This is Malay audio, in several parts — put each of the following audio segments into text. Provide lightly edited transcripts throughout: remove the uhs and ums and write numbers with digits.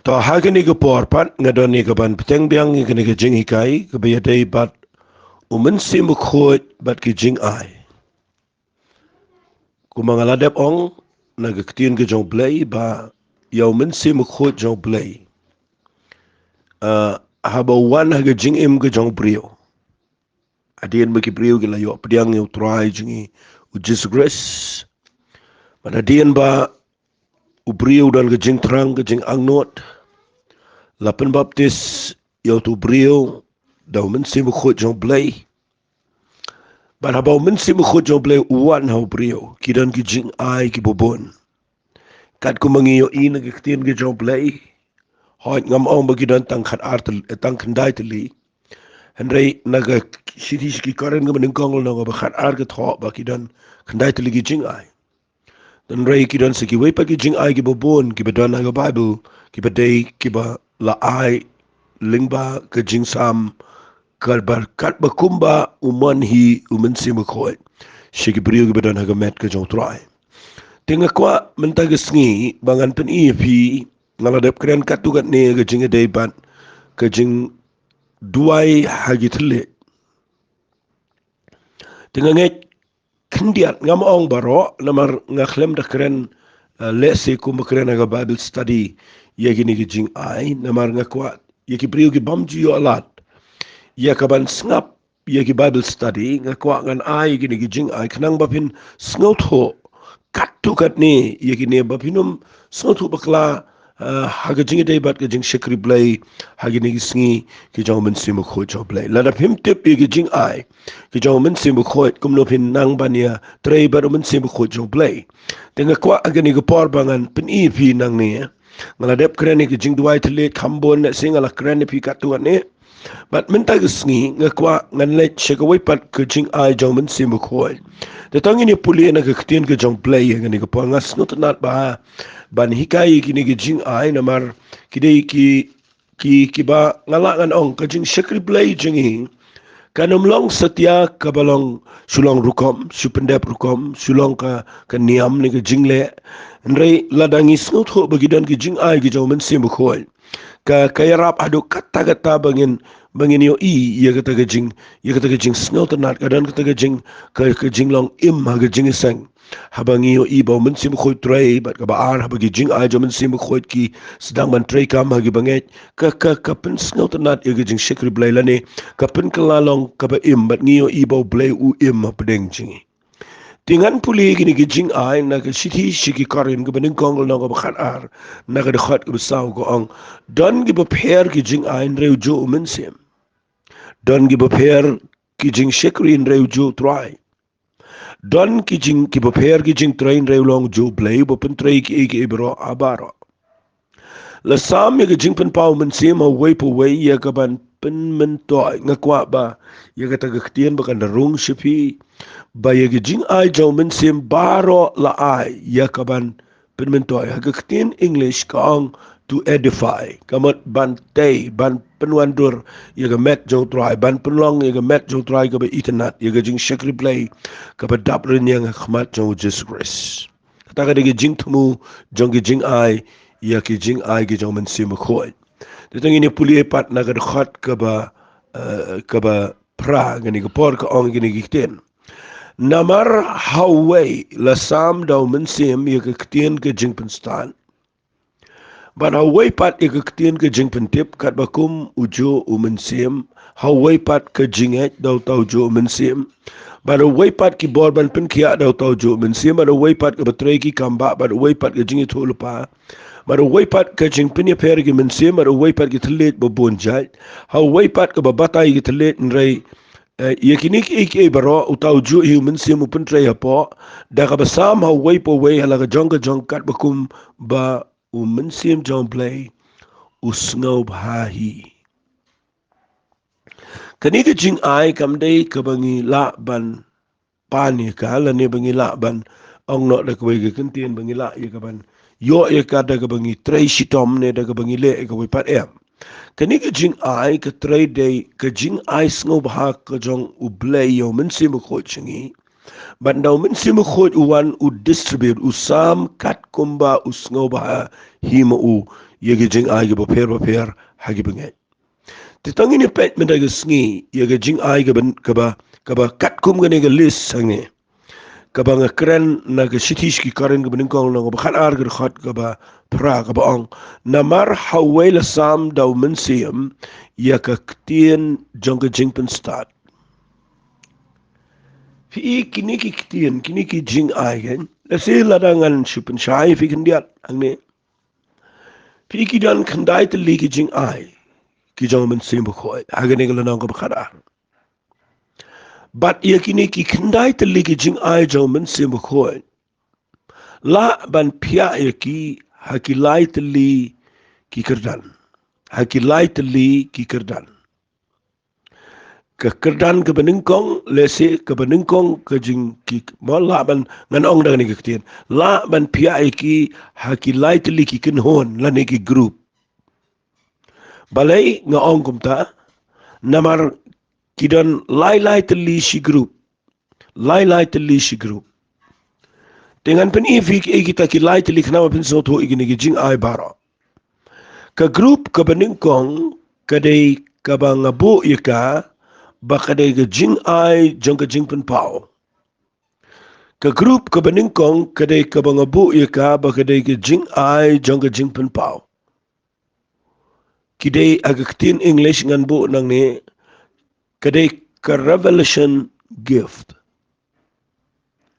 To hagani ke porpat ngadoni ke ban peteng biang ke ni ke Jingai ke bayadai bat Mynsiem Bakhuid bat ke Jingai. Kumangaladep ong nagaktiin ke jong blay ba yaw Mynsiem Bakhuid jong blay. Haba wan haga Jingim ke jong brio. Adian bagi brio ke layo pediang yaw try jingi ujis grace. Mana adian ba ubrio dan ke jing terang ke jing angnot. Lapan baptis yaw tu brio daw Mynsiem Bakhuid jong blay. Ban habau Mynsiem Bakhuid jong blay uwan hau brio. Kidan ki Jingai ki bobon. Kat ku mangiyo ina ke ketien ke jong blay. Hoit ngam ong bagi dan tang kendai teli. Henry naga siti ki karen ke menengkong lo nga bakhat ar ke thok bagi dan kendai teli ki Jingai. Dan rei ki dan seki wei pagi Jingai ki bobon ki bedan naga Bible ki bedai ki ba la ai lingba ke jingsam kalbar kat bakumba uman hi Mynsiem Bakhuid. Seki brio ki bedan naga met ke jong try. Tengah kuat mentagi sengi bangan pen fi ngaladap keren katugat ni ke jing debat ke jing duai hagi telit. Tengah nget kendiat ngam baro namar ngaklem dah keren lesi ku keren aga Bible study ya gini ke jing ai namar ngakuat ya ki priu ki bamju yo alat ya kaban sngap ya ki Bible study ngakuat ngan ai gini ke jing ai kenang bapin sngot ho katugat ni ya gini bapinum sngot ho bakla haga jingi debat ke jing shekri blay hagi ni sengi ke jong Mynsiem Bakhuid jong blay lada pim tip ke jing ai ke jong Mynsiem Bakhuid kumno pin nang bania trei bar Mynsiem Bakhuid jong blay tengah kwa agani ke por bangan pin fi nang ni ngaladep keren ke jing duai telit kambon na sing ala keren fi katuan ni bat minta ke sengi ngakwa nganlet shekawai pat ke jing ai jong Mynsiem Bakhuid datang ini puli na ke ketien ke jong blay ngani ke por ngas nut nat ba ban hikai kini ke jing ai namar kidei ki ba ngalangan ong ka jing shekri blay jingi kanum long setia ka balong sulong rukom supendap rukom sulong ka niam ni ke jingle nrei ladangi snut ho bagidan ke jing ai ke jong Mynsiem Bakhuid ka kayarap adu kata bangin yo ya kata ke jing snut nat kadan kata ke jing long im ha ke jing sang habangi yo bau Mynsiem Bakhuid tray bat ka baar habagi jing ai jo Mynsiem Bakhuid ki sedang man tray kam hagi banget ka pen snut nat ya ke jing shekri blay lane ka pen kelalong ka ba im bat ngiyo bau blay u im pedeng jingi Tingan puli gini ke jing ai na ke siti shiki karin ke bening kong na ko bakhat ar na ke dekhat ke besau ko ong don gi beper ke jing ai reu jo Mynsiem don gi beper ki jing shekri reu jo try don ki beper ki jing train reu long jo blay bo pen tray ki bro abaro la sam ye ke jing pen pau Mynsiem a wei po wei ye ka ban pen men to ngakwa ba ye ka ta ke tien ba kan rung shipi Baya ke jing ai jong Mynsiem baro la ai ya kaban penmentoy hagaktin English kaong to edify kamat ban tay ban penwandur ya ga met jong try ban penlong ya ga met jong try ka ba internet ya ga jing shekri play ka ba daprin yang khmat jong Jesus Christ kata ka de jing tumu jong ke jing ai ya ke jing ai ke jong Mynsiem Bakhuid detang ini puli pat na ga khat ka ba pra ngani ka por ka ong gini gikten Namar Hawaii la sam daw Mynsiem ye ke ketien ke jingpenstan. Ban Hawaii pat ye ke ketien ke jingpentip kat bakum ujo Mynsiem. Hawaii pat ke jinget daw tau jo Mynsiem. Ban Hawaii pat ki bor ban pen kia daw tau jo Mynsiem. Ban Hawaii pat ke betrei ki kamba. Ban Hawaii pat ke jingit hulupa. Ban Hawaii pat ke jingpen ye per ke Mynsiem. Ban Hawaii pat ke telit babonjat. Hawaii pat ke babatai ke telit nrei Yakinik baro utau ju Mynsiem upun tray apo da ka basam ha wei po wei hala ka jong kat bakum ba Mynsiem jong play usngau bhahi kani ka jing ai kam dei ka bangi la ban pani ka la ne bangi la ban ong no da ka wei ka kentien bangi la ye ka ban yo ye ka da ka bangi tray shitom ne da ka bangi le ka wei pat em Kani ke jing ai ke tray day ke jing ai sngo bha ke jong u blay yo Mynsiem Bakhuid chingi but now Mynsiem Bakhuid uwan u distribute u sam kat kumba u sngo bha hima u yagi Jingai ke baper hagi bengai. Titang ini pet mendaga sengi yagi Jingai ke ba katkum ke nega list sange. Kaba nga keren na ke sitish ki karen ke beningkong na ba khat ar ke khat kaba pra kaba ong namar hawela sam dau Mynsiem ya ka ktien jong ke jingpen start fi kini ki ktien kini ki Jingai kan la se ladangan shupen shai fi kendiat angne fi ki dan kandai te li ki Jingai ki jong Mynsiem Bakhuid agane ke lanang ka khat ar but ya kini ki kandai te li ki Jingai jong Mynsiem Bakhuid la ban pia ki hakilai teli ki kerdan hakilai teli ki kerdan ke kerdan ke beningkong lese ke beningkong ke jing ki mo la ban ngan ong dang ni ke tien la ban pia ki hakilai teli ki kenhon la ni ki group balai nga ong kumta namar kidan lai teli si group lai teli si group dengan penifik kita kilai telik nama pensot ho igini Jingai bara. Ka grup ka beningkong kadai ka bangabu ika ba kadai ke Jingai jong ka jingpen pau. Ka grup ka beningkong kadai ka bangabu ika ba kadai ke Jingai jong ka jingpen pau. Kidai agaktin English ngan bu nang ni kadai ka revelation gift.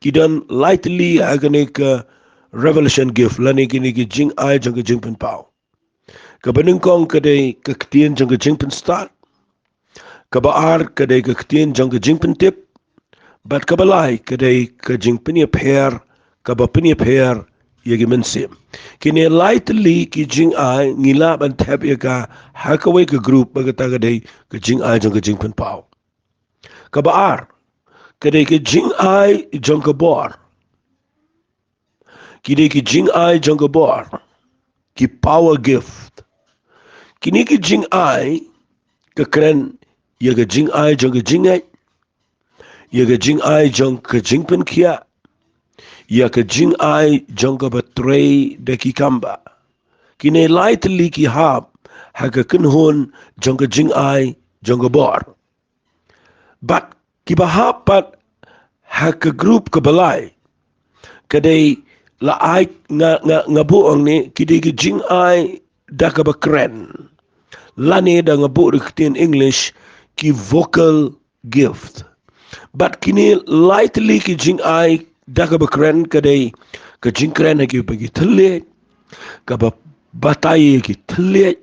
Kidan lightly agane ka revelation gift lani kini ki Jingai jong ka jingpen pau. Ka beningkong kadai ka ktien jong ka jingpen start. Ka baar kadai ka ktien jong ka jingpen tip. Bat ka balai kadai ka jingpen ya pair ka ba pen ya pair yagi Mynsiem. Kini lightly ki Jingai ngila ban tab ya ka hakawai ka group bagata kadai ka Jingai jong ka jingpen pau. Ka baar kadai ka Jingai jong ka bor. Kini ki Jingai jong ka bor. Ki power gift. Kini ki Jingai ka keren ya ka Jingai jong ka Jingai. Ya ka Jingai jong ka jingpen kia. Ya ka Jingai jong ka batray da ki kamba. Kini lightly ki hab ha ka kenhon jong ka Jingai jong ka bor. But ki bahap pat ha ka group ka balai. Kadai la ai nga buong ni kidi ki Jingai da ka ba keren. Lani da nga bu in English ki vocal gift. But kini lightly ki Jingai da ka ba keren kadai ka jingkren ki bagi telit ka ba batay ki telit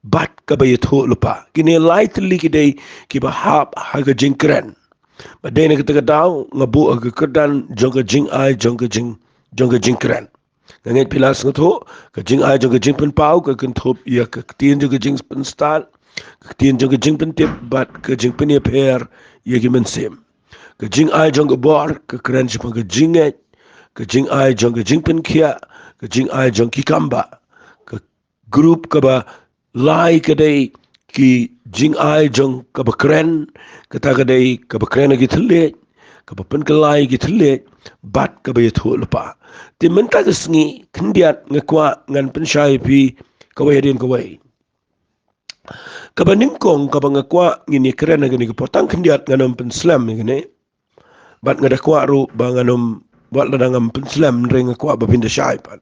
bat ka ba yito lupa. Kini lightly ki day ki ba hap ha ka jingkren. But day na kita daw nga bu ka kerdan jong ka Jingai jong ka jingkren. Ngangit pilas nga to, ka Jingai jong ka jingpen pau, ka kentop iya ka ktien jong ka jingpen start, ka ktien jong ka jingpen tip, bat ka jingpen iya pair, iya ki Mynsiem. Ka Jingai jong ka bor, ka keren siya ka Jingai, ka Jingai jong ka jingpen kia, ka Jingai jong ki kamba, ka group ka ba lai ka day ki Jingai jong ka ba keren, ka ta ka day ka ba keren na ki telit, ka ba pen ka lai ki telit, bat ka ba yito lupa. Ti menta ka sengi kendiat ngakwa ngan pensyai pi kawai din kawai. Kaba ningkong kaba ngakwa ngini keren ngani ka potang kendiat nganom penslam ngani. Bat ngadakwa ru ba nganom wat ladangam penslam ring ngakwa ba pinda syai pat.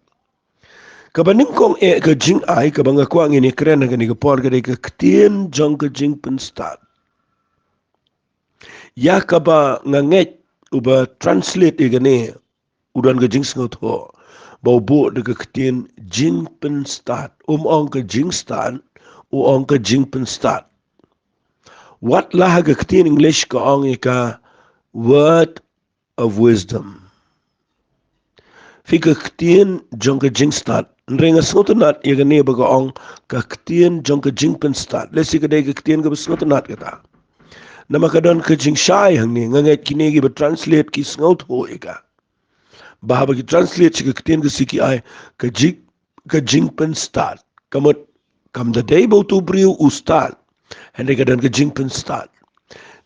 Kaba ningkong ka Jingai kaba ngakwa ngini keren ngani ka por ka ktien jong ka jingpen start. Ya kaba nganget uba translate igani udan ka jing sengot ho bau bo de ka ktien jingpen start ong ka jing start ong ka jingpen start what lah ka ktien English ka ong ka word of wisdom fi ka ktien jong ka jing start ringa sengot nat igani ba ka ong ka ktien jong ka jingpen start lesi ka de ka ktien ka sengot nat kata nama kadon ka jing shai hang ni nganget kini ki ba translate ki sengot ho ika bahaba ki translate si ktien ka siki ay ka jingpen start kamot kam da day bo tu briu ustad hende ka dan ka jingpen start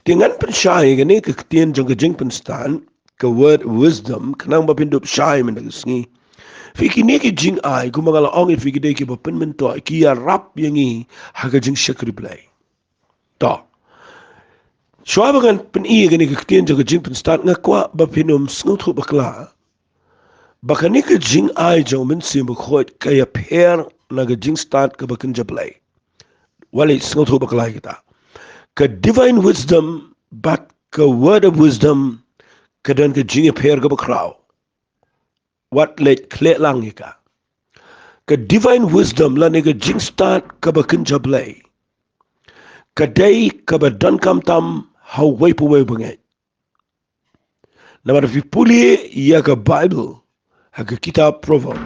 tingan pen syai gani ka ktien jong ka jingpen start ka word wisdom kanang ba pindup syai men singi Fikini ki Jingai kumangala ong fikide ki bapen mento ki ya rap yangi haga jing shakri play. To. Schwabengan pen I gani ki ktien jaga jing pen start ngakwa ba pinum sngutu bakla. Bakani ki Jingai jo Mynsiem Bakhuid kaya per naga jing start ka bakin jablay. Wali sngutu bakla kita. Ka divine wisdom but ka word of wisdom kadan ka jing per ka bakraw. What let kle lang ika. Ka divine wisdom la nega jing start ka bakin jablay. Ka day ka ba dan kam tam how way po way bangay. Namar fi puli ya ka Bible ha ka kitab proverb.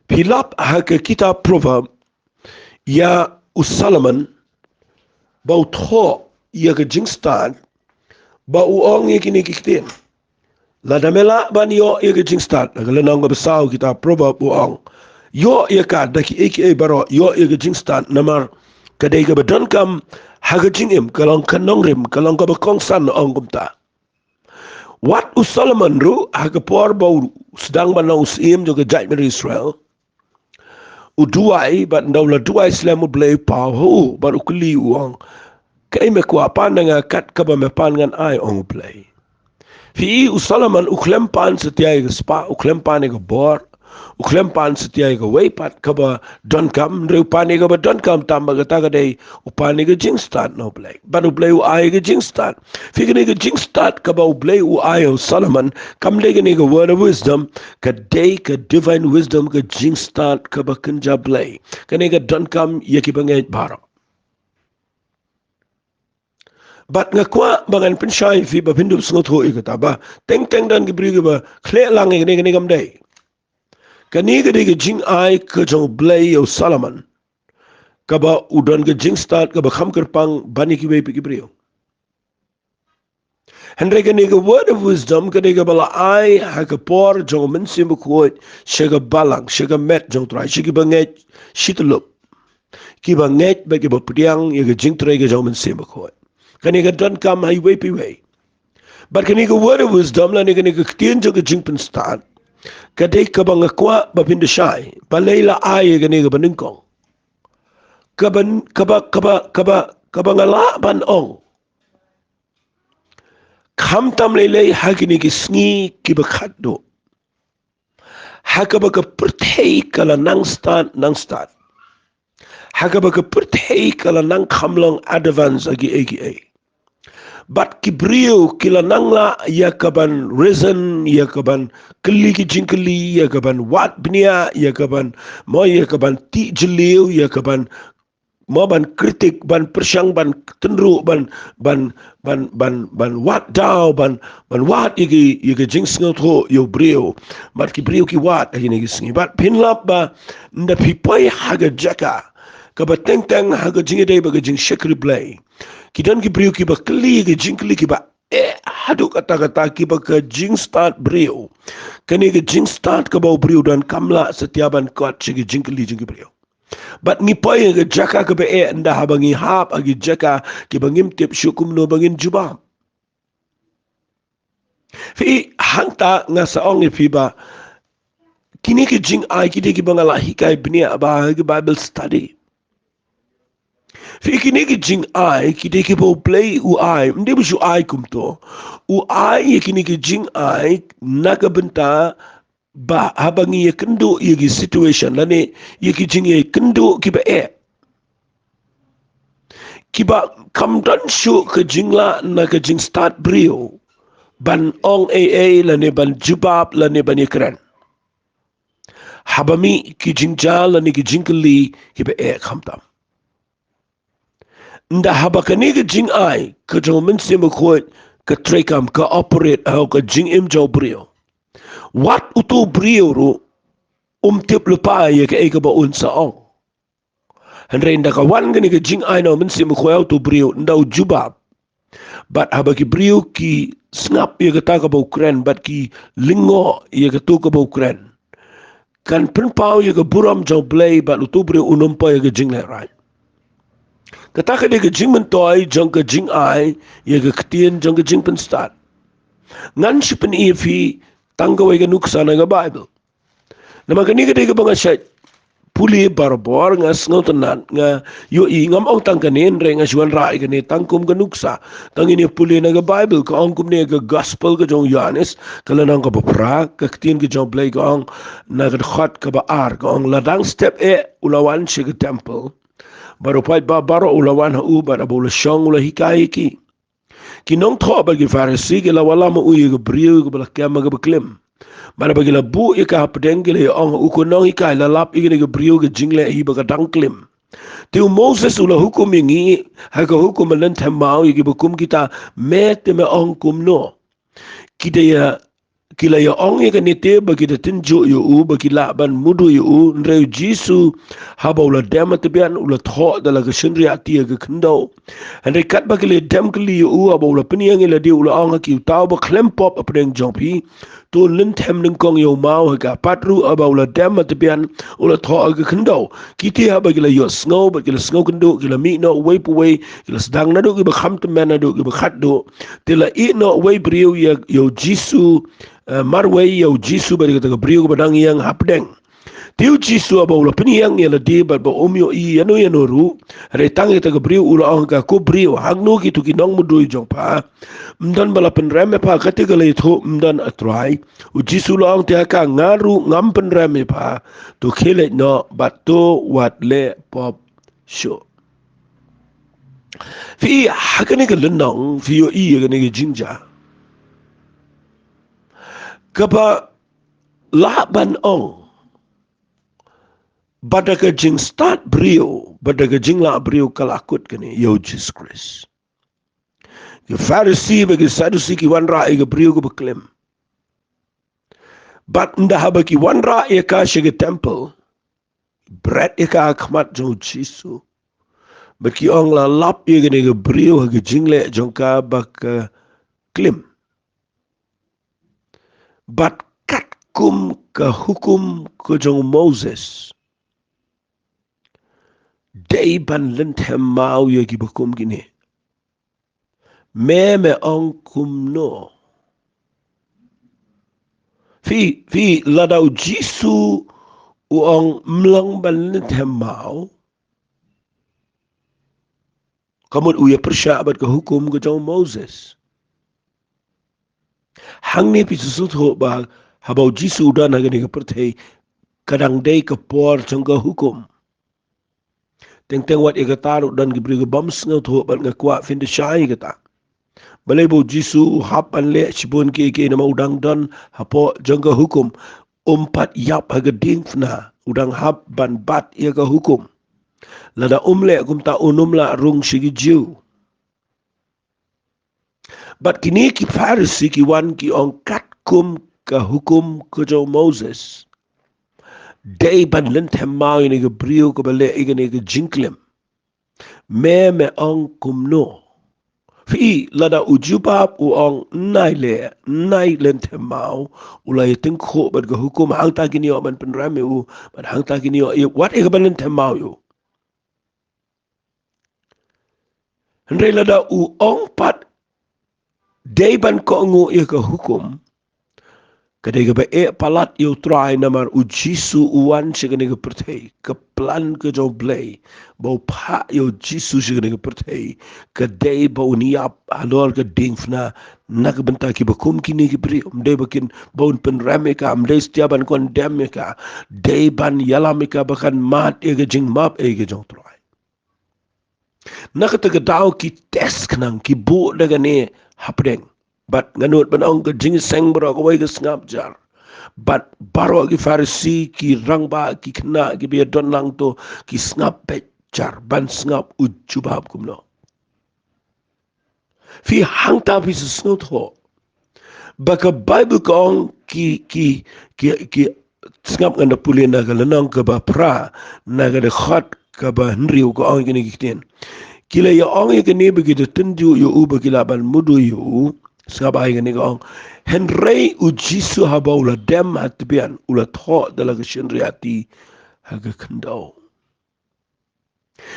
Pilap ha ka kitab proverb ya Solomon ba utho ya ka jing start ba uong ya kini kiktin. La damela ban yo ya ka jing start nagalanang ba basaw kitab proverb uong. Yo ya ka daki aka baro yo ya ka jing start namar kadai ka ba dan kam ha ka jing im kalong kanong rim kalong ka ba kong san ong kumta. What Solomon ru ha ka por ba sedang ba na usim jo ka judgment Israel. Uduai but ndaw la duai slam blay pa ho but ukli uang kay me kwa pananga kat ka ba me pangan ai ong play fi Solomon uklem pan setiai ga spa uklem pan ga bor uklem pan setiai ga way pat ka ba don kam re pan ga ba don kam tam ba ta ga dei upan ga jing start no play but u play u ai ga jing start fi ga jing start ka ba u play u ai Solomon kam le ga word of wisdom ka dei ka divine wisdom ka jing start ka ba kan ja play ka ga don kam yaki ba ngai baro. But nga kwa bangan pensai fi ba pindu sngot ho ikata ba teng dan gibri ba khle lang ne gam dei kani ga de jing ai ka jong blay o Solomon ka ba udon ga jing start ka ba kham pang bani ki we gibri Henry ga word of wisdom ka ga bala ai ha ka por jong Mynsiem Bakhuid shega balang shega met jong trai shigi ba nget shitlup ki ba nget ba ki ba priang ye ga jing trai ga jong Mynsiem Bakhuid kani ga don kam highway pi way but kani ga word of wisdom la ni ga ktien jo ga jingpen start kadai ka ba ngakwa ba pinda shai ba leila ai ga ni ga baningkong ka ba ngala ban ong kham tam lele ha ki ni ki sngi ki ba khatdo ha ka ba ka perthei kala nang start ha ka ba ka perthei kala nang khamlong advance agi but kibriyo kila nangla ya kaban reason ya kaban keli ki jingkeli ya kaban wat bnia ya kaban mo ya kaban ti jeliu ya kaban mo ban kritik ban persyang ban tenru ban wat dau ban wat igi jing sngot ho yo brio but kibriyo ki wat agi ngi sngi but pinlap ba nda pipai haga jaka kabateng haga jingede ba jing shakri play kidan ki brio ki ba kli ki jingkli ki ba hadu kata ki ba ka jing start brio kani ki jing start ka ba brio dan kamla setiaban kot ki jingkli brio but ni poy ga jaka ka ba nda habangi hap agi jaka ki bangim tip syukum no bangin juba fi hanta nga saong fi ba kini ki jing ai ki ki bangala hikai bnia ba Bible study fi kini ki jing ai ki de ki bo play u ai mde bu ai kumto u ai kini ki jing ai naga benta ba habangi ye kendo ye ki situation lane ye ki jing ye kendo ki ba ki ba kam dan shu ke jingla na ke jing start brio ban ong lane ban jubab lane ban yekran habami ki jingja lane ki jingli ki ba khamtam nda habakani ka jing ai ka jong Mynsiem Bakhuid ka trekam ka operate au ka jing im jau brio wat utu brio ru tip lupa ye ka eka ba unsa ong henre nda ka wan gani ka jing ai no Mynsiem Bakhuid tu brio nda jubab but habaki brio ki snap ye ka ta ka ba Ukraine but ki lingo ye ka tu ka ba Ukraine kan pinpau ye ka buram jau blay but utu brio unumpa ye ka jing le right Kataka de jing mentoi jong ka jing ai ye ka ktien jong ka jing pen start ngan shipen fi tangga we ga nuksa na ga Bible Nama kani kadai ka bangasat puli barbor nga sngaw tanan nga yo ngam ong tang kanin re nga suan rai kani tangkum ka nuksa tangini puli na ga Bible ka ong kum ne ga gospel ka jong Yohanes kalanang ka bapra ka ktin ka jong play ka ong na ga khat ka ba ar ka ong ladang step ulawan shi ka temple baru pai ba baro ulawan ha ubar abula shong ula hikai ki kinong tho ba gi farisi ki la wala mo uyi ga briu ga bala kema ga baklim mana bagi la bu ika pedeng gile ong ukunong ika la lap ika ga briu ga jingle hi ba ga dangklim tiu Moses ula hukum ingi ha ga hukum len temau ika bukum kita me te me ong kum no kita ya kila ya ong ika ni te ba kita tinju yu u ba kila ban mudu yu u nreu jisu ha ba ula dem te bian ula tho da la ga shinri ati ga kendo andre kat ba kile dem kli yu u ba ula peniang ila di ula ong ki tau ba klempop apeng jompi tu lin tem ning kong yo mau ga patru aba ula dem at bian ula tho ga kendo kiti ha ba gila yo snow ba gila snow kendo gila mi no way pu way gila sedang na do ga kham te men na do ga khat do tila i no way brio ya yo jisu marway yo jisu ba ga brio ba dang yang hapdeng tiu jisu aba ula peniang ya la di ba omyo i yano ru re tang ta ga brio ula ong ga ko brio hagno ki tu ki nong mu do jong pa mdan bala penreme pa katika le tho mdan atrai u jisu long te ka ngaru ngam penreme pa to khele no bato wat le pop show fi hakane ka lenong fi yo i ga ne jinja kapa la ban ong badaka jing start brio badaka jing la brio kalakut kene yo Jesus Christ the Pharisee bagi Sadducee ki wanra ega brio go beklem. But nda haba ki wanra eka shige temple. Bread eka akmat jong jisu. Baki ong la lap ega nega brio hagi jingle jongka bak klim. But kat kum ka hukum ko jong Moses. Day ban lentem mau yagi bakum gini. Me ong kum no fi ladau jisu uong mlang ban mau kamut uya persyabat ke hukum ke jong Moses hang ni pisusut ho ba habau jisu dan agani ke pertai kadang day ke por jong ke hukum teng wat ika taru dan gibri ke bams ngot ho ban ngakwa fin de syai kata balai bo jisu hapan le sibun ke nama udang dan hapo jangka hukum umpat yap haga dingfna udang hap ban bat ia ka hukum lada le kum ta la rung sigi jiu but kini ki Pharisee ki wan ki ong kat kum ka hukum ko jo Moses day ban lentem mau ini ke brio ko bale igani ke jinklem me ong kum no fi lada ujubab uong nai lentem mau ulai tengko bad ga hukum hang ta gini ban penrame u ban hang ta gini what e ban lentem mau yo andre lada uong pat day ban ko ngu e ka hukum kadai ga ba palat yo try namar ujisu uwan sigane ga pertai ka plan ka jo blay bo pa yo jisu sigane ga pertai kadai ba uniap alor ka dingfna nak benta ki bakum kini ki bri dai bakin bon pen rameka dai stiaban kon demeka dai ban yalamika bakan mat e ga jing map e ga jo try nak ta ga daw ki test kanang ki bu daga ne hapdeng but nganut banong ka jing seng bro ko ga ngap jar but baro ki Pharisee ki rangba ki kena ki biya don lang to ki ngap pe jar ban ngap ujubab kumno fi hang ta fi snot ho baka Bible kong ki ngap nganda pulin na galanong ka ba pra na ga de khat ka ba nriu ko ong ni kiten kila ya ong ke ni begitu tenju yo u bagila ban mudu yo sabai ngani ko henrei ujisu haba ula dem hatbian ula tho dalaga shinriati haga kandau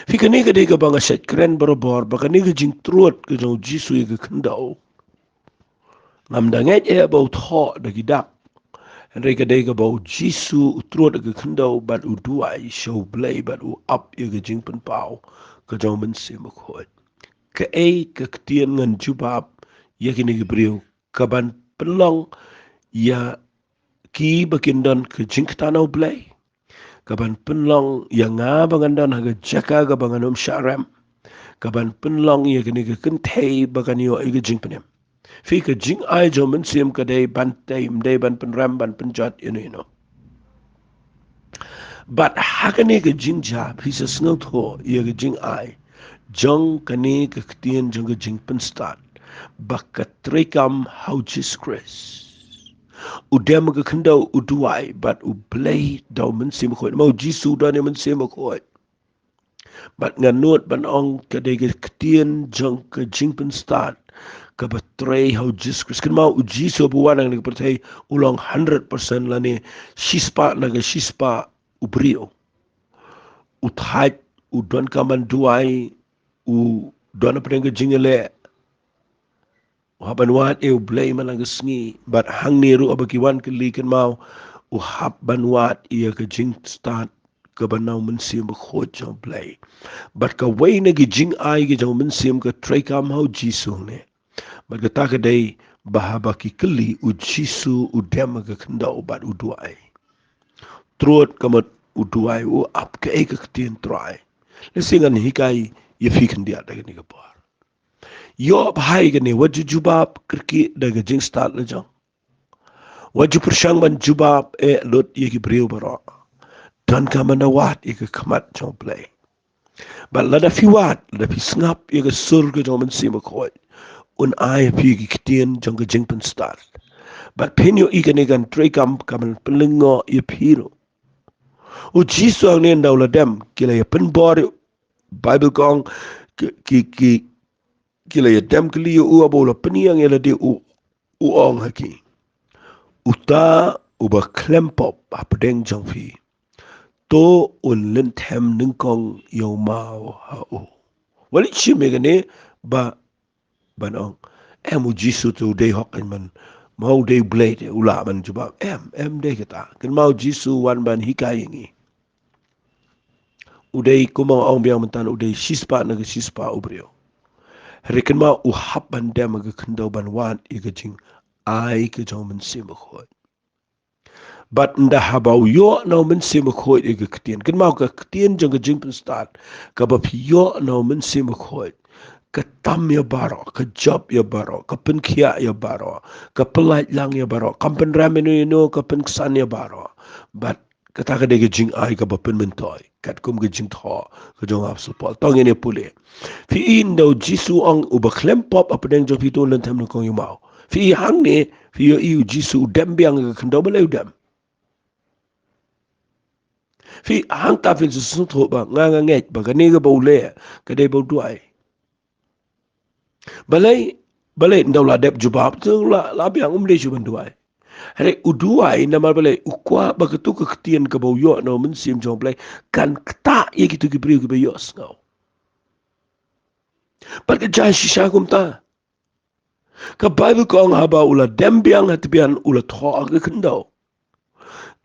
fikani ga de ga banga set kren barobor bakani ga jing truot ga jo jisu ga kandau ngam danget e about tho da gidak Henry kadai ka bau Jisu utrot ke kendau bat u duai show blay bat u up ye ke jing pen pau ke jong Mynsiem khoi. Ke ke ketien ngan jubab ye kini ke brio kaban pelong ya ki bakindan ke jing tanau blay. Kaban penlong yang ngabangandan haga jaka ga banganum syaram. Kaban penlong ye kini ke kentai baganio ige jing penem. Fi ke jing ai jo Mynsiem kadai bantai mdai ban penram ban penjat you know. But hakane ke jing jab he says no tho ye ke jing ai jong kani ke ktien jong ke jing pen start bakatrekam how Jesus Christ udem ke kendo uduai but u play do Mynsiem khoi mau Jisu do ne Mynsiem khoi but nganut ban ong ke de ke ktien jong ke jing pen start ka betray how Jesus Christ kan mau Jisu buwan ang nagpertay ulang 100% lani shispa naga shispa ubrio uthaj u don kaman duai u don aprenga jingale haban wat e blay malanga sngi but hang ni ru abakiwan kali kan mau u hab ban wat ia ke jing start ka banau Mynsiem khoj jong blay but ka way na gi jing ai gi jong Mynsiem ka tray kam how Jisu ne but ka ta ka dai bahaba ki kali u Jisu u dem ka kndau bat u duai trot kamat u duai u ap ka e ka ktien try lesingan hikai ye fikan dia daga ni kapar yo bhai gane waju jubab kirki daga jing start la jang waju persyang ban jubab e lot ye ki brio baro dan kamana wat ye ka kamat jong play but lada fi wat lada fi snap ye ka sur ka jong Mynsiem khoi un ai fi ki ktien jong ka jing pen start but penyo ikane gan tray kam kaman pelingo ye piro u Jisu ang nen daw la dem kila ye pen bor Bible kong ki kila ye dem kili u abola peniang ye la de u ong haki uta uba klempop apdeng jong fi to un len them ning kong yo mau ha u wali chi megane ba banong em u Jisu tu de hok man mau de blade ula man juba em de kita kan mau Jisu wan ban hikai ngi udai kumang ong biang mentan udai shispa naga shispa ubrio rekan ma u hap ban dem ga kendo ban wan iga jing ai ke jong Mynsiem khoi but nda habau yo no Mynsiem khoi iga ktien kan ma ka ktien jong ga jing pen start ka ba yo no Mynsiem khoi ka tam ya baro ka job ya baro ka pen khia ya baro ka pelai lang ya baro ka pen ramenu no ka pen ksan ya baro but kata ka de jing ai ka ba pen mentoy kat kum ge jing tho ka jong apsal pol tong ene pule fi in do Jisu ong u ba klem pop apdeng jo piton lan tam no kong yumau fi hang ne fi yo iu Jisu dem biang ka kendo bele dem fi hang ta fi su tho ba nga nget ba ka ne ga bo le ka de bo duai balai ndaw la dep jubab tu la biang de ju ban duai Hare uduai na malbale ukwa bagatu ka ktien ka bau yo no Mynsiem jong play kan kta ye gitu ki brio ki be yos ngau. Par ka jan shisha kum ta. Ka Bible ko ang haba ula dembiang hatbian ula tho aga kendau.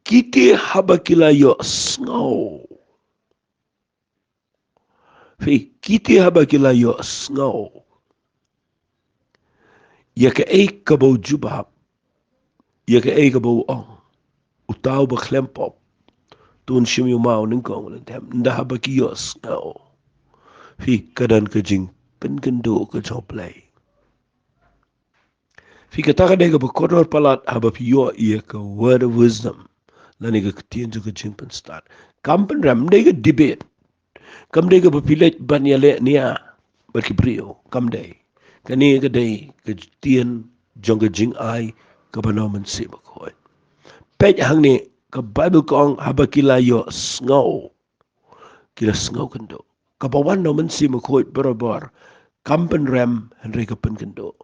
Kiti haba kila yos ngau. Fi kiti haba kila yos ngau. Ya ka ka bau jubab. Ya ka ka bau ong. Utaw ba klempop. Tun shim yu mau ning kong len tem. Nda haba ki yos ngau. Fi kadan ka jing pen kendo ka joplay. Fi kata ka dega bakodor palat haba piyo iya ka word of wisdom. Lani ka ktien jo ka jing pen start. Kampen ram dega debate. Kam dega papilet banyale niya. Barki brio. Kam day. Kani ka day ka tien jong ka jing ay ka banoman si makoy. Pej hang ni ka Bible kong haba kila yo sngaw. Kila sngaw kendo. Kapawan naman si makoy barabar. Kampen ram henry ka pen kendo.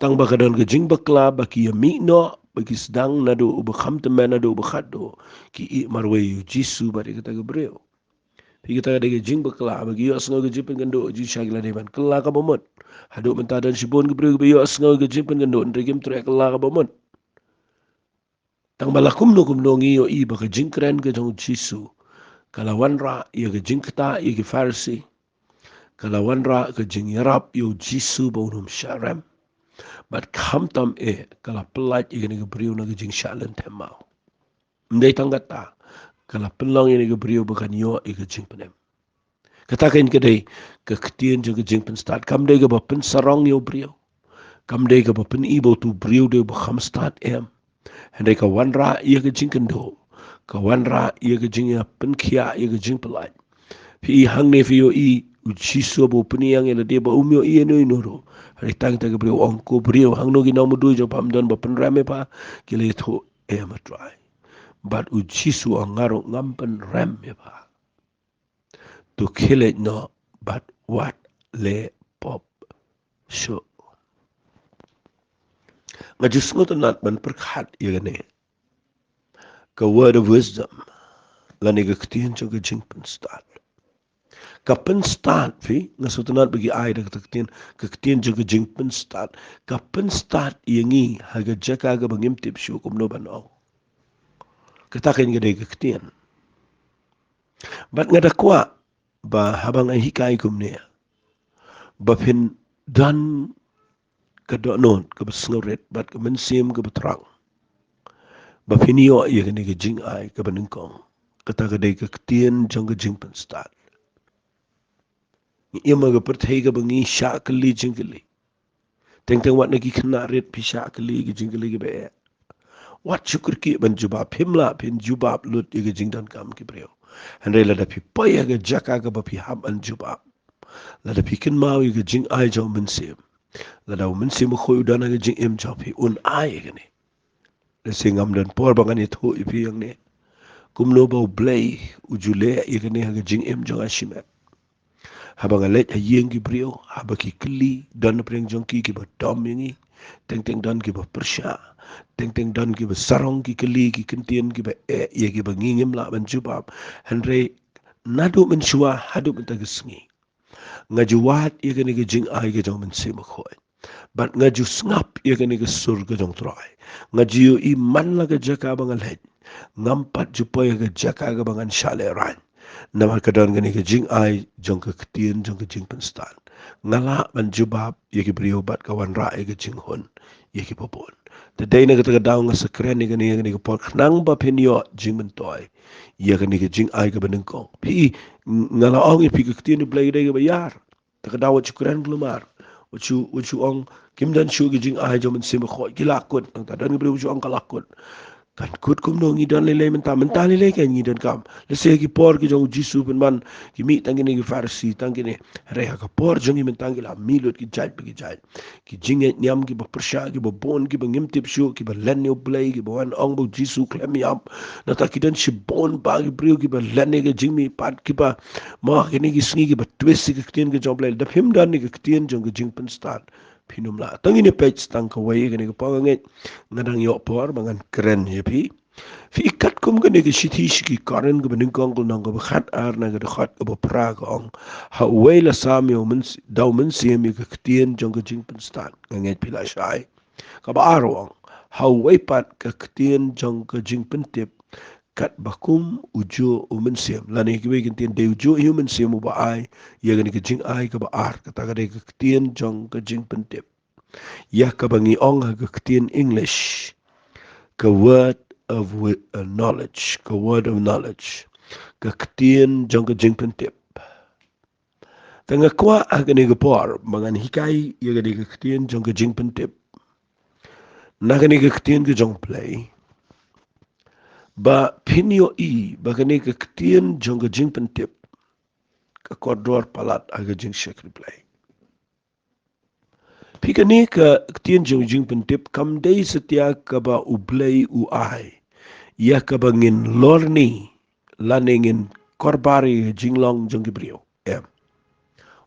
Tang bakadan ke jing bakla baki yami no baki sedang nado uba kham temen nado uba khado ki I marwe yu Jisu bari kata ke breo pi kata ke jing bakla baki yo asngo ke jipen gendo ji shagila devan kala ka bomot hado mentadan shibon ke breo ke yo asngo ke jipen gendo ndregim trek kala ka bomot Tang malakum no kum no ngiyo I baka jingkren ke jong jisu. Kalawan ra ia ke jingkta ia ke farsi. Kalawan ra ke jing yarap yo jisu ba unum sharem. But kam tam kala pelat ia ke beriu na ke jing shalen temau. Mdei tanggata kala pelong ia ke beriu bakan yo ia ke jing penem. Katakan kedai ke ketien jong ke jing pen start. Kam dei ke bapen sarong yo beriu. Kam dei ke bapen ibo tu beriu de bakam start Hendai ka wanra ia ke jing kendo. Ka wanra ia ke jing ya penkia ia ke jing pelai. Pi hang ne fio I uji suabo peniang ela dia ba umio I no inoro. Hari tang ta ke brio ongko brio hang no ginau mudu jo pam don ba penrame pa kile tho matrai. But uji su angaro ngampen ram pa. To kill it no but what le pop so. Ngajus ngotonat ban perkhat ia ne. Ka word of wisdom. Lani ke ketien jo ke jing pen start. Kapan start fi ngasutunat bagi ai dak ketien jo ke jing pen start. Kapan start yengi haga jaka ga bangim tip shu kum no banong. Katakin ke ke ketien. Bat ngada kwa ba habang ai hikai kum ne. Ba pin dan ke donon ke besngoret bat ke Mynsiem ke betrang. Ba pinio ye ke jing ai ke benengkong. Kata ke ketien jong ke jing pen start. Ia maga perthega bangi syak keli jingkeli. Teng wat nagi kena red pi syak keli jingkeli ke be. Wat syukur ki ban jubab himla pin jubab lut ke jingdan kam ki breu. Handai lada pi paya ke jaka ke ba pi ham an jubab. Lada pi kin mau ke jing ai jau Mynsiem. Lada Mynsiem khoi udana ke jing em jau pi un ai ke ni. Lesi ngam dan por bangan itu ipi yang ni. Kumno bau blay ujule ke ni ke jing em jau ashimet. Habang alet hayeng ki brio, habaki keli dan preng jongki ki ba dom yengi, teng dan ki ba persya, teng dan ki ba sarong ki keli ki kentien ki ba ye ki ba ngingim la ban jubab, henre nadu menshua hadu mentagesngi. Ngajuat ye ke ni ke jing ai ke jong Mynsiem khoi. Bat ngaju ngap ye ke ni ke sur ke jong troy. Ngaju iman la ke jaka bang alet. Ngampat jupoy ke jaka ke bangan shale ran. Nama kadang gani ke jing ai jong ke ketien jong ke jing penstan. Ngala ban jubab ye ki brio bat kawan ra ye ke jing hon ye ki popon. Tadai na kata daw nga sekren ye gani ke por nang ba penyo jing mentoy. Ye gani ke jing ai ke benengkong. Pi ngala ong ye pi ke ketien ni blay dai ke bayar. Taka daw wat sekren glumar. Wat you ong kim dan shu ke jing ai jong Mynsiem khoi kilakut. Ang tadan ke brio ong kalakut. Kan kut kum no ngidan lele mentah lele kan ngidan kam lese ki por ki jong jisu pen man ki mi tangini ki farsi tangini reha ka por jong men tangila milut ki jaj ki jinge nyam ki ba persha ki ba bon ki ba ngim tip shu ki ba lenyo play ki ba wan ong bo jisu klem yam na ta ki dan shi bon ba ki brio ki ba lenne ki jingmi pat ki ba ma ki ni ki sngi ki ba twist ki ktien ki jong play da him dan ni ki ktien jong ki jing pen start pinum la tangi ni page tang ka wai gani ka panganget ngadang yo por bangan keren ye pi fi ikat kum gani ka shithi shiki karen ka baning kong nang ka khat ar na ka khat ka pra ka ong ha wai la sam yo men daw Mynsiem ka ktien jong ka jing pen stan nganget pila shai ka ba arong ha wai pat ka ktien jong ka jing pen tip kat bakum ujo Mynsiem lani ki wei tien de ujo Mynsiem ba ai ye gani ka jing ai ka ba ar ka ta ka de ka ktien jong ka jing pen tip ya ka bangi ong ka ktien English ka word of knowledge ka word of knowledge ka ktien jong ka jing pen tip tanga kwa agani ka por mangan hikai ye gani ka ktien jong ka jing pen tip na gani ka ktien ka jong play ba pinyo ba gani ka ktien jong ka jing pen tip ka kodor palat aga jing shekri play Pika ni ka ktien jing pen tip kam day setia ka ba ublay u ai ya ka ba ngin lorni laningin korbari jinglong jong gibrio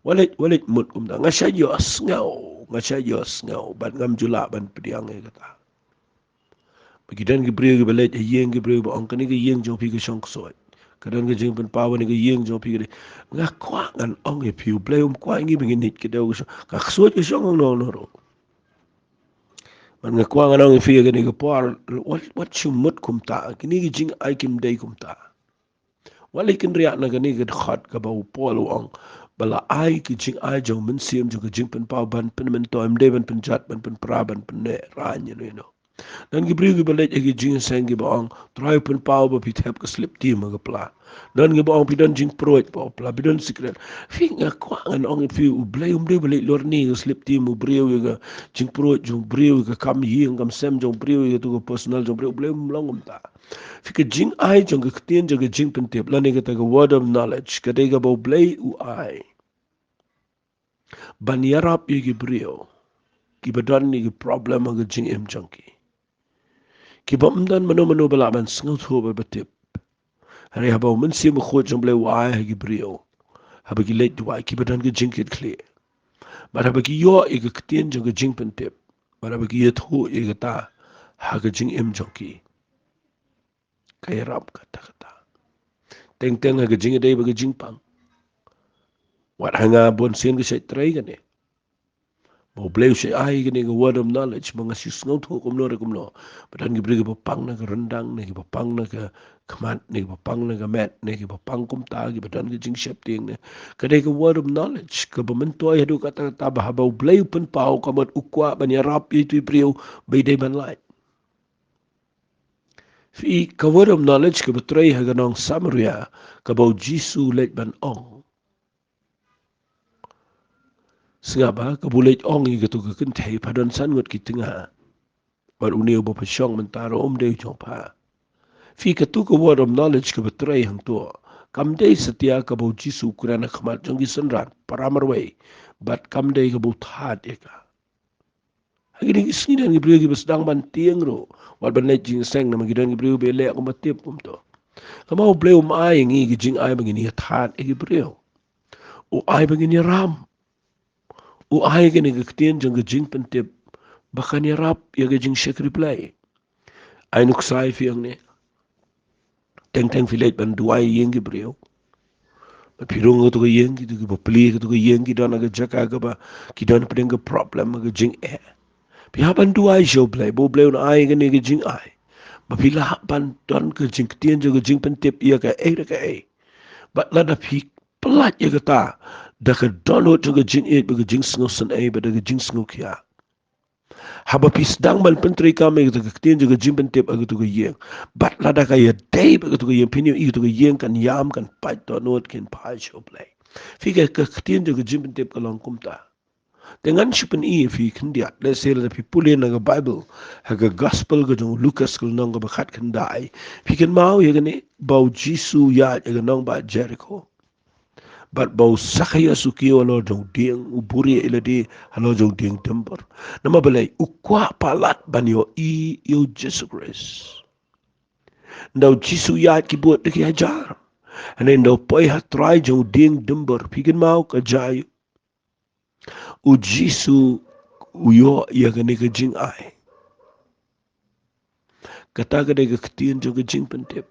walit mut kumda ngasya yos ngau ban ngam jula ban pediang kata Bagidan gibrio gibalet yeng gibrio ba ongkani ga yeng jong pi ka shong soy kadang ga jing pen pawa ni ga yeng jong pi nga kwa ngan ong e piu play kwa ngi bingin nit ka daw ka soy ka shong no man nga kwa nga nang fiya gani ka par what chumut kumta kini jing ai kim dei kumta wali kin riak na gani ka khat ka bau pol wang bala ai ki jing ai jong Mynsiem jo ka jing pen pau ban pen men to am de ban pen jat ban pen pra ban pen ne ra no dan gi briu gi balet gi jing sen gi bang try pen pau ba pit hep ka slip team ga pla dan gi bang pidan jing proit pa pla pidan secret fi nga kwa ngan ong fi u blai de balet lor ni ga slip team u briu ga jing proit jong briu ga kam yi ngam sem jong briu ga tu personal jong briu blai long ta fi ka jing ai jong ga tien jong ga jing pen tep la ne ga ta ga word of knowledge ka de ga bo blai u ai ban yarap yi gi briu ki badan ni gi problem ga jing em jong ki bamdan mano bala ban sngal tho ba batip hari haba Mynsiem khot jom ble wa ha gi brio haba gi let wa ki badan gi jinkit kle bar haba gi yo e gi ktien jong gi jing pen tip bar haba gi yet ho e gi ta ha gi jing em jong ki kay rap kata kata teng teng ha gi jing dei ba gi jing pang wat hanga bon sen gi sai trai gane mo bleu se ai gini ga word of knowledge mo ngasi sngaw tho kum no badan gi brigi pang na ga rendang ne gi pang na ga kmat ne gi pang na ga met ne gi pang kum ta gi badan gi jing shep ting ne ka de ga word of knowledge ka ba men toy hadu kata ta ba ba bleu pen pau ka mat ukwa ban ya rap yi tu priu be de ban lai fi ka word of knowledge ka betray ha ga nong samaria ka ba jisu let ban ong singaba ka bulet ong yi ga tu ka kin thei padan san ngot ki tinga bar uneu bo pashong mentaro de jong pa fi ka tu ka word of knowledge ka betray hang to kam de setia ka bo jisu kurana khmat jong gi sanran paramar way but kam de ka bo that eka hagini isni dan gi brigi besdang man tieng ro wal ban net jing seng na magi dan gi brigi be le ko matip kum to kama o bleu mai ngi gi jing ai bangini that e gi breu o ai bangini ram o ai gi ni gi tien jong gi jing pentip bakani rap ya gi jing shek reply ai nuk sai fi ang ne teng teng filet ban duai yengi breu pirung to yengi to ba pli to yengi dona ga jaka ga ba ki don pring ga problem ga jing e pi ha ban duai jo play bo play on ai ga ne ga jing ai ba pi la ban don ga jing tien jo ga jing pen tip ya ga e ga e ba la da pi plat ya ga ta da ka don ho to ga jing e ba ga jing sngo san e ba da ga jing sngo kya haba pis dang man pentri ka me ga tien jo ga jing pen tip ga to ga yeng bat la da ka ya dei ba ga to ga yeng pin i to ga yeng kan yam kan pa to no ken pa jo play fi ga ka tien jo ga jing pen tip ka long kum ta dengan sipen i fi kindia le sel da pi pule na ga bible ha ga gospel ga jong lucas kul nong ga khat kan dai fi kan mau ye ga ne bau jisu ya ga nong ba jericho but bau sakaya sukiyo lo jong ding uburi ila di halo jong ding temper nama balai ukwa palat banyo i yo Jesus Christ ndau jisu ya ki buat de ki hajar ane ndau poi ha try jong ding dember pigin mau ka jai u jisu uyo ya ga ne ga jing ai kata ga de ga ktien jong ga jing pentep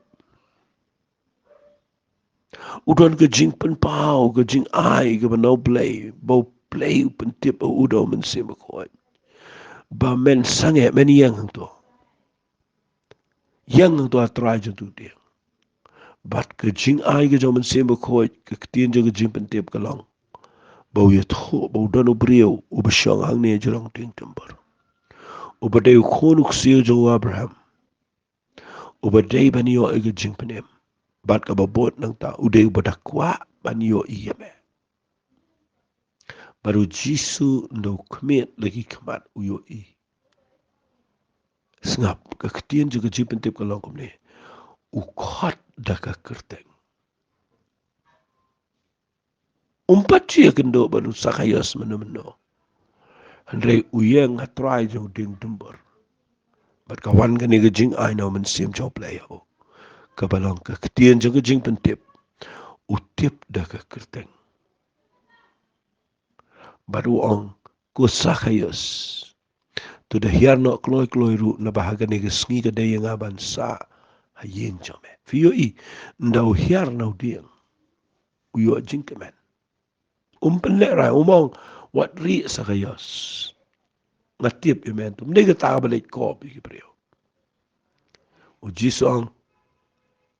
udon ga jing pen pau ga jing ai ga no play bo play pentep udo men sim ko ba men sange men yang to atrai jo tu dia bat ke jing ai ge jo men sem ko ke tien jo ge jing pen tep kalong bo ye tho bo don brio u be shong hang ne jong ting temper u be de khonu ksio jo Abraham u be de ban yo ge jing penem bat ka ba bot nang ta u de u kwa ban yo i me baru jisu ndo kmet lagi kmat u yo i sngap ke tien jo ge jing pen tep kalong kom ne u khot da ka kerteng umpat cia kendo baru sakayas meno Andre uyeng atrai jo ding dumber bat kawan ga ni ga jing ai no Mynsiem jo play ho ka balong ka ktien jo ga jing pen tip u tip da ka kerteng baru ong ko sakayas to the hiar no kloi ru na bahaga ni ga sngi ga de yang aban sa ha yeng jo me fio i ndau hiar no ding uyo jing kemen pen le ra umong wat ri sakayas ngatip imentum nega ta balik ko bi brio o jisong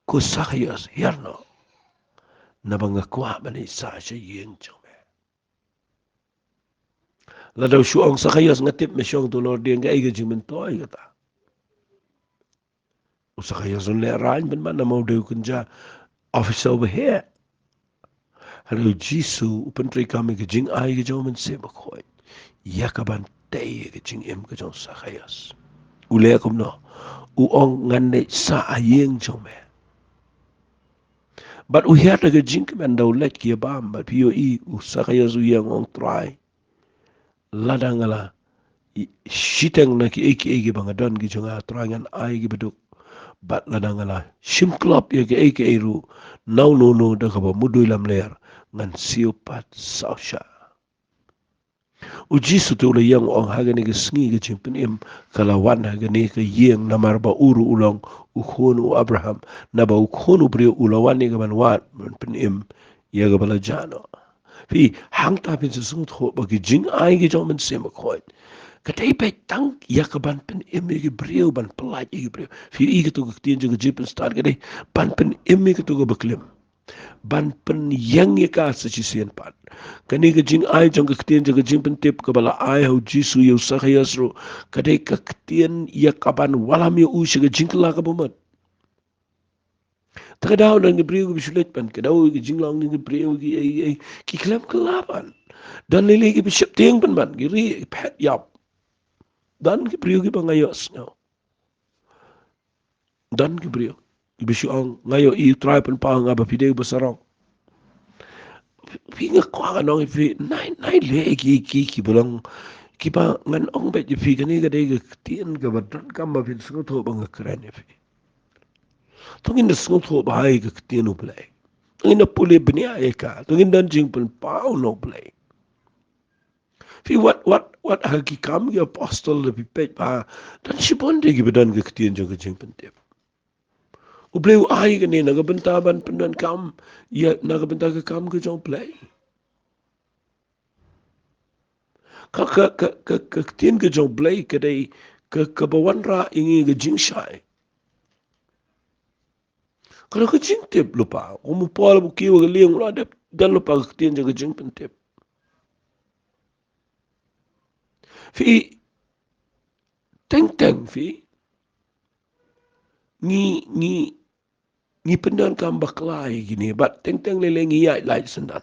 ko sakyas herno na banga kwa bani sa sha yeng chome la daw shuong sakyas ngatip me shong dolor de nga iga jimen to iga ta o sakyas on le rain ben man na mo de kunja office over here hello jisu upentri kami ke jing ai ke jomen se Bakhuid yakaban tay ke jing em ke jong sakyas ule kom no uong ngane sa ayeng chome but u hiata ke jing men daw let ki bam but pio I u sakyas u yang ong try ladangala shiteng na ki eki bangadon ki jonga trangan ai ki beduk bat ladangala shimklop ye ki eki ru nau no da ka ba mudui lam ler ngan siopat sausha uji su tu le yang ong hagani ki sngi ki chimpin im kalawan hagani ki yeng namar ba uru ulong ukhonu Abraham na ba ukhonu brio ulawan ni ka ban wat pin im ya ga bala jano fi hang ta pin su sung tho ba ki jing ai ki jong men sem Bakhuid kadai pe tang ya ka ban pen emi ki brio ban pelaj ki brio fi I ki to ki tien jo jipin start kadai ban pen emi ki to ko baklim ban pen yang ye ka sa chi sien pat kani ki jing ai jong ki tien jo jipin tip ka bala ai ho jisu yo sa khayasro kadai ka tien ya ka ban walam yo u shi jing la ka bomat tagadaw nang ni brio ki bisulet pan kadaw ki jing lang ni brio ki klam kelaban dan lele ki bishop tieng pan ban ki ri pet yap dan ki brio ki bangayos no dan ki brio ibisyo ang ngayo I try pan pa nga ba pide basarong pinga kwa nong ifi nai le ki bulang ki pa ngan ong bet ifi kani ga de tien ga badan kam ba fin sungo tho bang kran ifi tungin na sungo tho ba hai ga tien u play tungin na pule bnia eka tungin dan jing pan pa no play fi what hagi kam ki apostle le pipet pa dan shibonde ki badan ga tien jo ga jing pan tep Ubleu ai ke ni naga bentaban pendan kam ya naga benta ke kam ke jong play. Ka tien ke jong play ke dai ke bawan ra ingi ke jing shai. Kalau ke jing tip lupa, umu pol bu kiwa ke liang la dep dan lupa ke tien ke jing pen tip. Fi teng fi ni pendan kam baklai gini bat teng lele ngi yai lai sendan.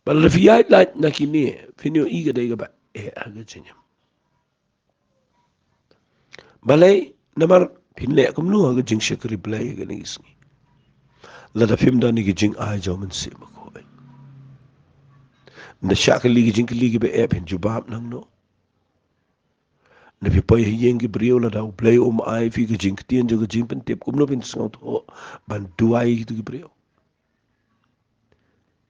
Bal fi yai lai nakini finio iga dai ga ba aga jinyam. Balai namar pinle kum nu aga jing shakri blai ga ni isni la da fim da ni jing ai jo men se Bakhuid na shakli gi jing li gi be ep hin jubab nang no na fi pai yeng gi brio la da blai ai fi gi jing tien jo gi jing pen tep kum no bin sngot ho ban duai gi brio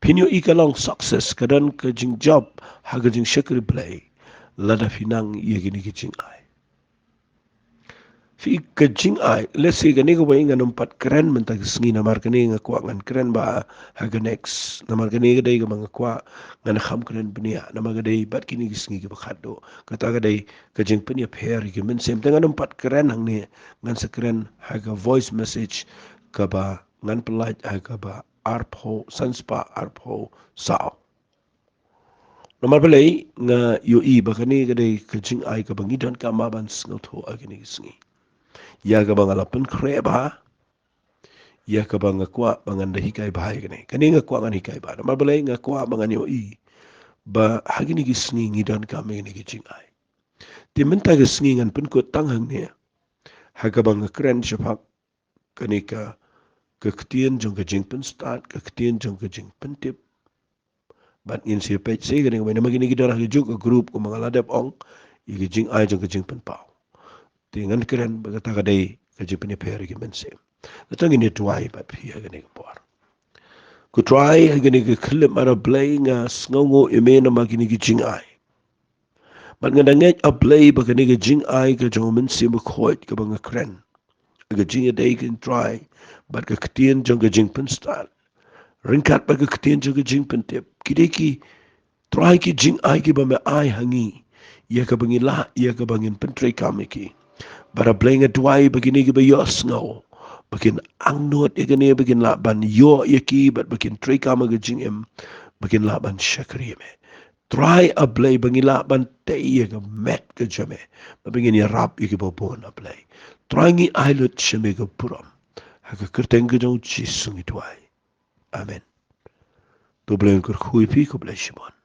pinyo ikalang success kadan ka jing job ha ga jing shakri blai la da finang ye gi ni jing ai fi ka jing ai let's say gani ko bainga num pat kren men ta sngi na mar kani nga kwa ngan kren ba ha ga next na mar kani ga dai ga mga kwa ngan kham kren bnia na mar ga dai bat kini gi sngi ga khado ka ta ga dai ka jing pnia pher gi men sem ta nganum pat kren hang ne ngan sa kren ha ga voice message ka ba ngan polite ha ga ba arpo sanspa arpo sao na mar belai nga yo I ba kani ga dai ka jing ai ka bangi dan ka ma ban sngo tho a kini gi sngi ya ka bang alapan kreba ya ka bang kwa bangan da hikai bahai kani kani nga kwa ngan hikai ba ma balai nga kwa bangan yo I ba hagini gi sngi ngi dan ka me ni gi jingai ti menta gi sngi ngan pun ko tang hang ne ha ka bang kren shapak kani ka ktien jong ka jing pun start ka ktien jong ka jing pun tip bat in si page se gani ma magini gi dara gi juk group ko mga ladap ong I gi jing ai jong ka jing pun pau tingan keren bagata kadai kajipani peri ki mense latang ini tuai bat phi agani por ku try agani ki khlim ara playing sngongo imena magini ki jingai bat ngandang a play bagani ki jingai ka jong mense Bakhuid ka bang kren ga jinga dai kan try bat ka ktien jong ka jing pen start ringkat ba ka ktien jong ka jing pen tip kideki try ki jingai ki ba me ai hangi ia ka bangin la, ia ka bangin pentri kamiki. Bara blenga tuai begini ke bayos ngau. Bakin ang nuot igani bakin la ban yo yaki but bakin tri kama ke jingem bakin la ban shakri me. Try a play bangila ban te ye ke met ke jame. Babingin ya rap ye ke bopon a play. Try ngi ailut shame ke puram. Haka kerteng ke jong jisung ituai. Amen. Doblen kur khui pi ko bless you.